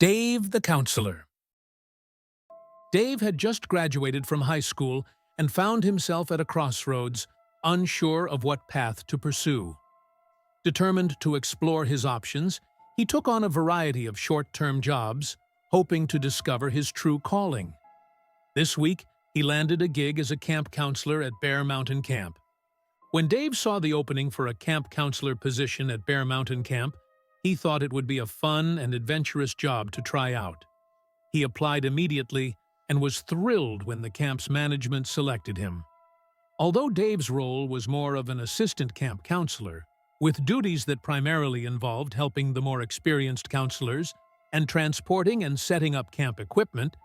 Dave the Counselor. Dave had just graduated from high school and found himself at a crossroads, unsure of what path to pursue. Determined to explore his options, he took on a variety of short-term jobs, hoping to discover his true calling. This week, he landed a gig as a camp counselor at Bear Mountain Camp. When Dave saw the opening for a camp counselor position at Bear Mountain Camp, he thought it would be a fun and adventurous job to try out. He applied immediately and was thrilled when the camp's management selected him. Although Dave's role was more of an assistant camp counselor, with duties that primarily involved helping the more experienced counselors and transporting and setting up camp equipment,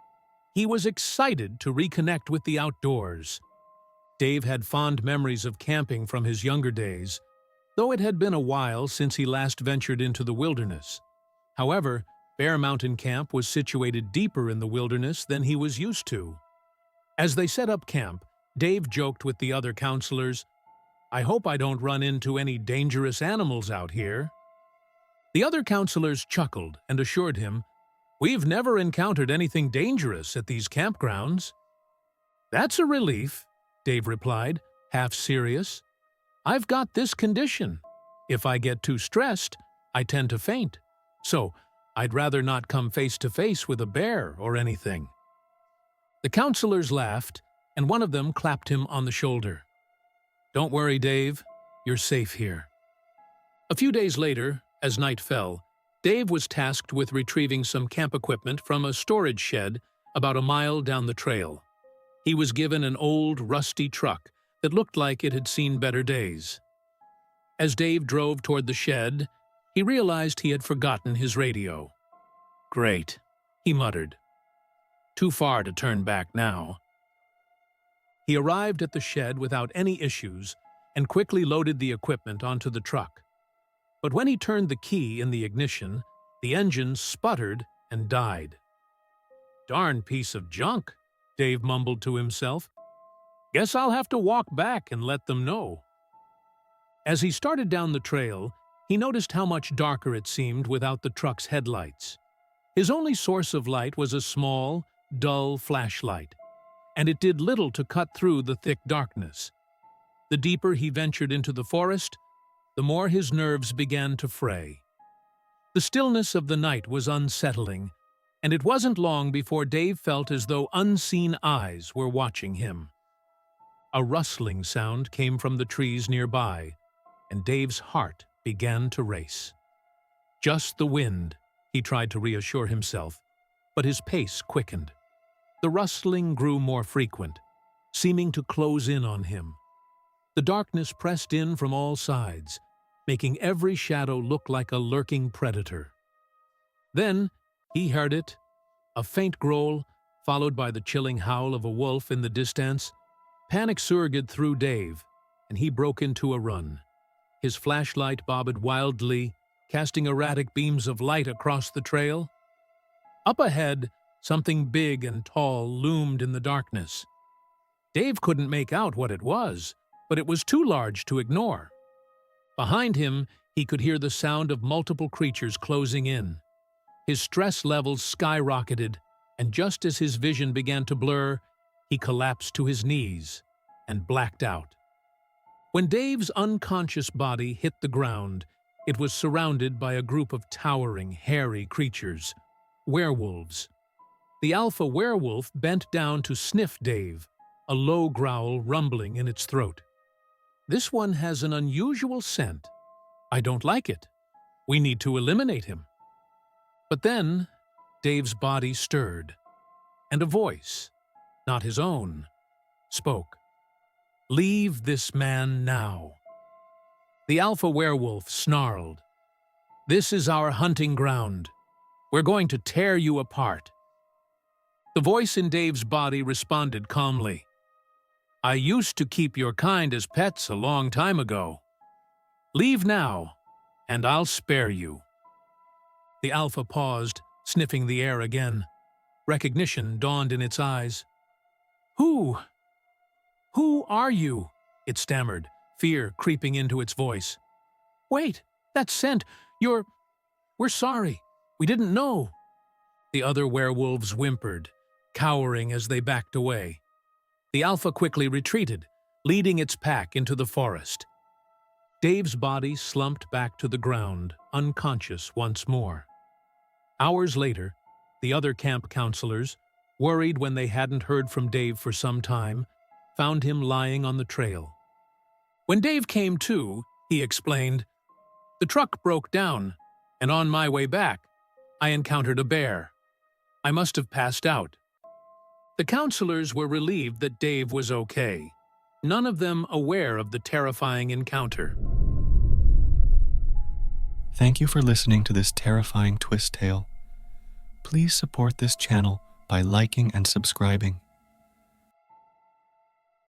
he was excited to reconnect with the outdoors. Dave had fond memories of camping from his younger days, though it had been a while since he last ventured into the wilderness. However, Bear Mountain Camp was situated deeper in the wilderness than he was used to. As they set up camp, Dave joked with the other counselors, "I hope I don't run into any dangerous animals out here." The other counselors chuckled and assured him, "We've never encountered anything dangerous at these campgrounds." "That's a relief," Dave replied, half serious. "I've got this condition. If I get too stressed, I tend to faint. So, I'd rather not come face to face with a bear or anything." The counselors laughed, and one of them clapped him on the shoulder. "Don't worry, Dave. You're safe here." A few days later, as night fell, Dave was tasked with retrieving some camp equipment from a storage shed about a mile down the trail. He was given an old, rusty truck that looked like it had seen better days. As Dave drove toward the shed, he realized he had forgotten his radio. "Great," he muttered. "Too far to turn back now." He arrived at the shed without any issues and quickly loaded the equipment onto the truck. But when he turned the key in the ignition, the engine sputtered and died. "Darn piece of junk," Dave mumbled to himself. "Guess I'll have to walk back and let them know." As he started down the trail, he noticed how much darker it seemed without the truck's headlights. His only source of light was a small, dull flashlight, and it did little to cut through the thick darkness. The deeper he ventured into the forest, the more his nerves began to fray. The stillness of the night was unsettling, and it wasn't long before Dave felt as though unseen eyes were watching him. A rustling sound came from the trees nearby, and Dave's heart began to race. "Just the wind," he tried to reassure himself, but his pace quickened. The rustling grew more frequent, seeming to close in on him. The darkness pressed in from all sides, making every shadow look like a lurking predator. Then he heard it, a faint growl, followed by the chilling howl of a wolf in the distance. Panic surged through Dave, and he broke into a run. His flashlight bobbed wildly, casting erratic beams of light across the trail. Up ahead, something big and tall loomed in the darkness. Dave couldn't make out what it was, but it was too large to ignore. Behind him, he could hear the sound of multiple creatures closing in. His stress levels skyrocketed, and just as his vision began to blur, he collapsed to his knees and blacked out. When Dave's unconscious body hit the ground, it was surrounded by a group of towering, hairy creatures, werewolves. The alpha werewolf bent down to sniff Dave, a low growl rumbling in its throat. "This one has an unusual scent. I don't like it. We need to eliminate him." But then, Dave's body stirred, and a voice, not his own, spoke. "Leave this man now." The alpha werewolf snarled. "This is our hunting ground. We're going to tear you apart." The voice in Dave's body responded calmly. "I used to keep your kind as pets a long time ago. Leave now, and I'll spare you." The alpha paused, sniffing the air again. Recognition dawned in its eyes. Who are you?" it stammered, fear creeping into its voice. "Wait, that scent! We're sorry. We didn't know." The other werewolves whimpered, cowering as they backed away. The alpha quickly retreated, leading its pack into the forest. Dave's body slumped back to the ground, unconscious once more. Hours later, the other camp counselors, worried when they hadn't heard from Dave for some time, found him lying on the trail. When Dave came to, he explained, "The truck broke down, and on my way back, I encountered a bear. I must have passed out." The counselors were relieved that Dave was okay, none of them aware of the terrifying encounter. Thank you for listening to this terrifying twist tale. Please support this channel by liking and subscribing.